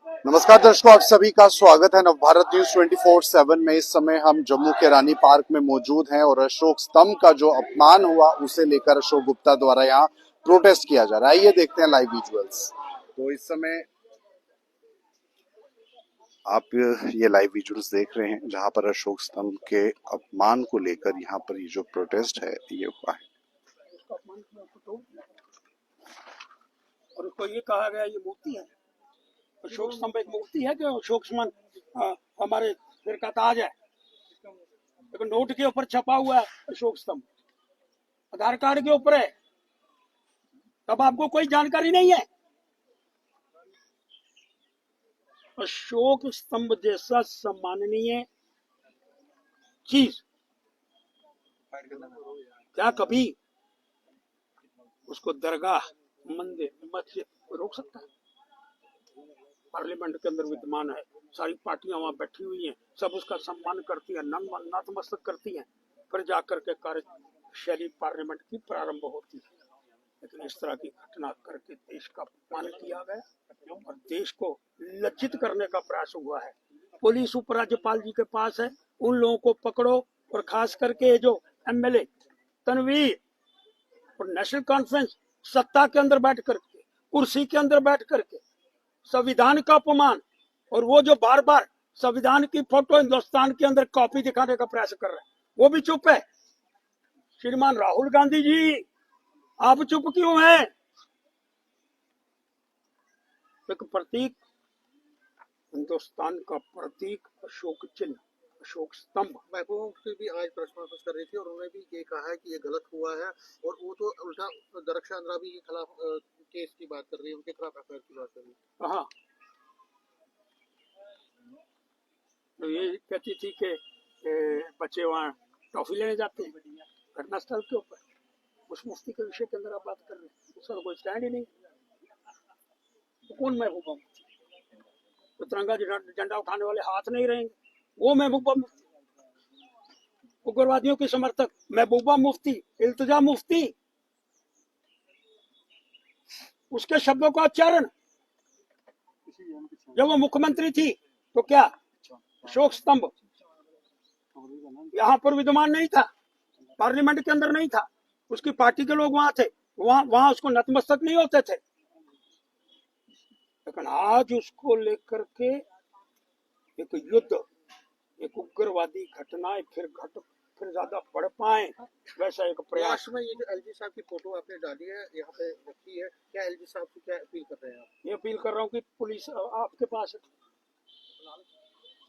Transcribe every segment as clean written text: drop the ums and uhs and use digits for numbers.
नमस्कार दर्शकों, आप सभी का स्वागत है नवभारत न्यूज 24/7 में। इस समय हम जम्मू के रानी पार्क में मौजूद हैं और अशोक स्तंभ का जो अपमान हुआ उसे लेकर अशोक गुप्ता द्वारा यहाँ प्रोटेस्ट किया जा रहा है। आइए देखते हैं लाइव विजुअल्स। तो इस समय आप ये लाइव विजुअल्स देख रहे हैं जहां पर अशोक स्तंभ के अपमान को लेकर यहाँ पर ये जो प्रोटेस्ट है ये हुआ है। और उसको ये कहा गया ये मूर्ति है। अशोक स्तंभ एक मूर्ति है जो अशोक समान हमारे सिर का ताज है। लेकिन नोट के ऊपर छपा हुआ है अशोक स्तंभ, आधार कार्ड के ऊपर है, तब आपको कोई जानकारी नहीं है। अशोक स्तंभ जैसा सम्माननीय चीज क्या कभी उसको दरगाह, मंदिर, मस्जिद रोक सकता है? पार्लियामेंट के अंदर विद्यमान है, सारी पार्टियां वहां बैठी हुई हैं, सब उसका सम्मान करती है, नतमस्तक करती हैं, फिर जाकर के कार्यशैली पार्लियामेंट की प्रारंभ होती है। लेकिन इस तरह की घटना करके देश का अपमान किया गया और देश को लज्जित करने का प्रयास हुआ है। पुलिस उपराज्यपाल जी के पास है, उन लोगों को पकड़ो। और खास करके जो एमएलए तनवीर और नेशनल कॉन्फ्रेंस सत्ता के अंदर बैठ करके, कुर्सी के अंदर बैठ करके संविधान का अपमान, और वो जो बार बार संविधान की फोटो हिंदुस्तान के अंदर कॉपी दिखाने का प्रयास कर रहे हैं, वो भी चुप है। श्रीमान राहुल गांधी जी, आप चुप क्यों हैं? एक प्रतीक, हिंदुस्तान का प्रतीक अशोक चिन्ह, अशोक स्तंभ। महबूबा मुफ्ती भी आज प्रेस कॉन्फ्रेंस कर रही थी और उन्होंने भी ये कहा है कि ये गलत हुआ है, और वो तो उल्टा दरख्शान अंद्राबी के खिलाफ केस की बात कर रही है, उनके खिलाफ एफआईआर की बात कर रही है। हाँ, तो ये कहती थी कि बच्चे वहाँ टॉफी लेने जाते हैं घटनास्थल के ऊपर। उस मुफ्ती के विषय के अंदर आप बात कर रहे हैं, उसका कोई स्टैंड ही नहीं। तो कौन महबूबा मुफ्ती? तो तिरंगा झंडा उठाने वाले हाथ नहीं रहेंगे, वो महबूबा मुफ्ती? उग्रवादियों की समर्थक महबूबा मुफ्ती, इल्तिजा मुफ्ती, उसके शब्दों का उच्चारण जब वो मुख्यमंत्री थी तो क्या अशोक स्तंभ यहाँ पर विद्यमान नहीं था, पार्लियामेंट के अंदर नहीं था, उसकी पार्टी के लोग वहां थे, वहां उसको नतमस्तक नहीं होते थे। लेकिन आज उसको लेकर के एक युद्ध, एक उग्रवादी घटनाएं फिर ज्यादा बढ़ पाए, वैसा एक प्रयास। में ये जो एलजी साहब की फोटो आपने डाली है यहाँ पे रखी है, क्या एलजी साहब से क्या अपील कर रहे हैं आप? ये अपील कर रहा हूँ कि पुलिस आपके पास है,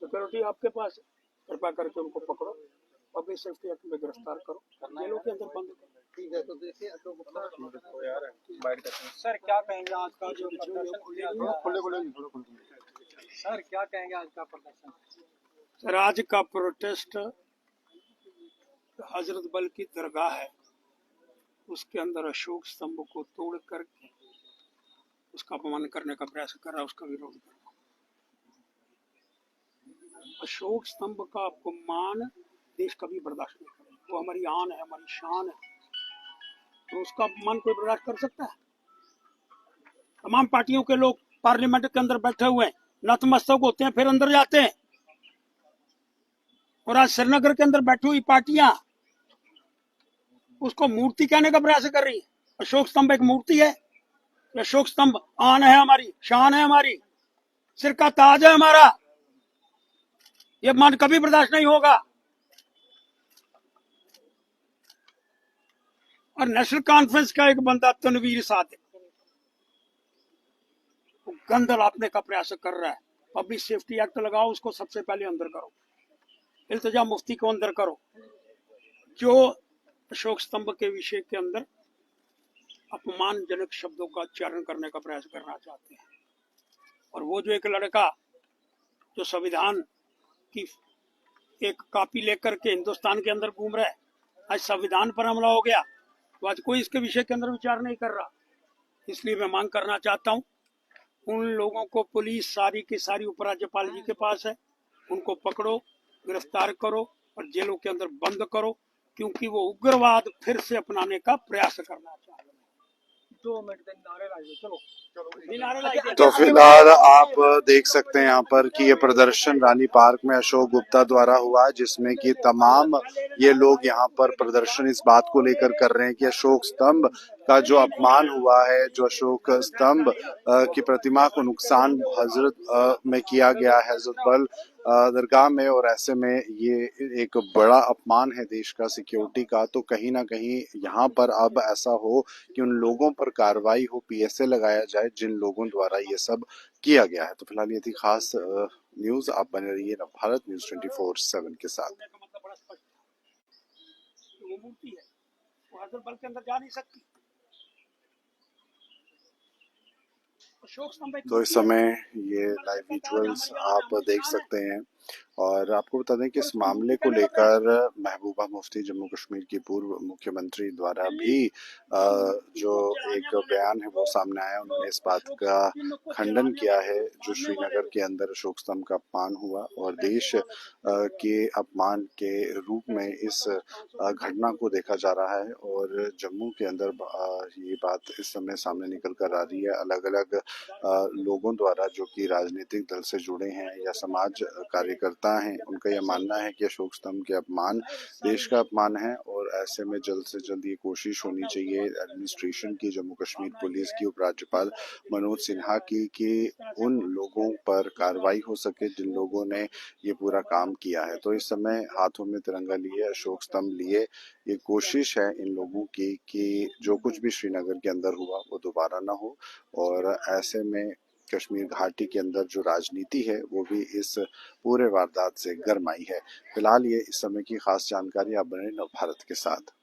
सिक्योरिटी आपके पास है, कृपया करके उनको पकड़ो, पब्लिक सेफ्टी एक्ट में गिरफ्तार करो, जेलों के अंदर बंद करो। ठीक है, तो देखिए अशोक गुप्ता सर क्या कहेंगे आज का जो प्रदर्शन? सर क्या कहेंगे आज का प्रदर्शन? सर आज का प्रोटेस्ट हजरत बल की दरगाह है, उसके अंदर अशोक स्तंभ को तोड़ करके उसका अपमान करने का प्रयास कर रहा है, उसका विरोध कर रहा है। अशोक स्तंभ का अपमान देश कभी बर्दाश्त नहीं करेगा, वो हमारी आन है, हमारी शान है, तो उसका अपमान कोई बर्दाश्त कर सकता है? तमाम पार्टियों के लोग पार्लियामेंट के अंदर बैठे हुए हैं, नतमस्तक होते हैं, फिर अंदर जाते हैं। और आज श्रीनगर के अंदर बैठी हुई पार्टियां उसको मूर्ति कहने का प्रयास कर रही है। अशोक स्तंभ एक मूर्ति है? अशोक स्तंभ आन है हमारी, शान है हमारी, सिर का ताज है हमारा, यह मान कभी बर्दाश्त नहीं होगा। और नेशनल कॉन्फ्रेंस का एक बंदा तनवीर सादिक गंदल आपने का प्रयास कर रहा है। पब्लिक सेफ्टी एक्ट लगाओ, उसको सबसे पहले अंदर करो, इल्तिजा मुफ्ती को अंदर करो, जो अशोक स्तंभ के विषय के अंदर अपमानजनक शब्दों का उच्चारण करने का प्रयास करना चाहते हैं। और वो जो एक लड़का जो संविधान की एक कॉपी लेकर के हिंदुस्तान के अंदर घूम रहा है, आज संविधान पर हमला हो गया तो आज कोई इसके विषय के अंदर विचार नहीं कर रहा। इसलिए मैं मांग करना चाहता हूं, उन लोगों को पुलिस सारी की सारी उपराज्यपाल जी के पास है, उनको पकड़ो, गिरफ्तार करो और जेलों के अंदर बंद करो, क्योंकि वो उग्रवाद फिर से अपनाने का प्रयास करना चाह रहे हैं। 2 मिनट तक नारे लाइए चलो तो फिलहाल आप देख सकते हैं यहाँ पर कि ये प्रदर्शन रानी पार्क में अशोक गुप्ता द्वारा हुआ है, जिसमें कि तमाम ये लोग यहाँ पर प्रदर्शन इस बात को लेकर कर रहे हैं कि अशोक स्तंभ का जो अपमान हुआ है, जो अशोक स्तंभ की प्रतिमा को नुकसान हजरत में किया गया है हजरत बल दरगाह में, और ऐसे में ये एक बड़ा अपमान है देश का सिक्योरिटी का। तो कहीं ना कहीं यहाँ पर अब ऐसा हो कि उन लोगों पर कार्रवाई हो, पीएसए लगाया जाए जिन लोगों द्वारा ये सब किया गया है। तो फिलहाल ये थी खास न्यूज। आप बने रहिए नवभारत न्यूज 24/7 के साथ। मतलब बड़ा स्पष्ट है, वो मूर्ति है, वो हजरत बल के अंदर जा नहीं सकती। अशोक स्तंभ एक तो इस समय ये लाइव विजुअल्स आप देख सकते हैं, और आपको बता दें कि इस मामले को लेकर महबूबा मुफ्ती जम्मू कश्मीर की पूर्व मुख्यमंत्री द्वारा भी जो एक बयान है वो सामने आया। उन्होंने इस बात का खंडन किया है जो श्रीनगर के अंदर अशोक स्तंभ का अपमान हुआ, और देश के अपमान के रूप में इस घटना को देखा जा रहा है। और जम्मू के अंदर ये बात इस समय सामने निकल कर आ रही है अलग अलग लोगों द्वारा, जो कि राजनीतिक दल से जुड़े हैं या समाज कार्यकर्ता हैं। उनका यह मानना है कि अशोक स्तंभ के अपमान देश का अपमान है, और ऐसे में जल्द से जल्द ये कोशिश होनी चाहिए एडमिनिस्ट्रेशन की, जम्मू कश्मीर पुलिस की, उपराज्यपाल मनोज सिन्हा की, कि उन लोगों पर कार्रवाई हो सके जिन लोगों ने ये पूरा काम किया है। तो इस समय हाथों में तिरंगा लिए, अशोक स्तंभ लिए, ये कोशिश है इन लोगों की कि जो कुछ भी श्रीनगर के अंदर हुआ वो दोबारा ना हो, और ऐसे में कश्मीर घाटी के अंदर जो राजनीति है वो भी इस पूरे वारदात से गर्माई है। फिलहाल ये इस समय की खास जानकारी। आप बने नवभारत के साथ।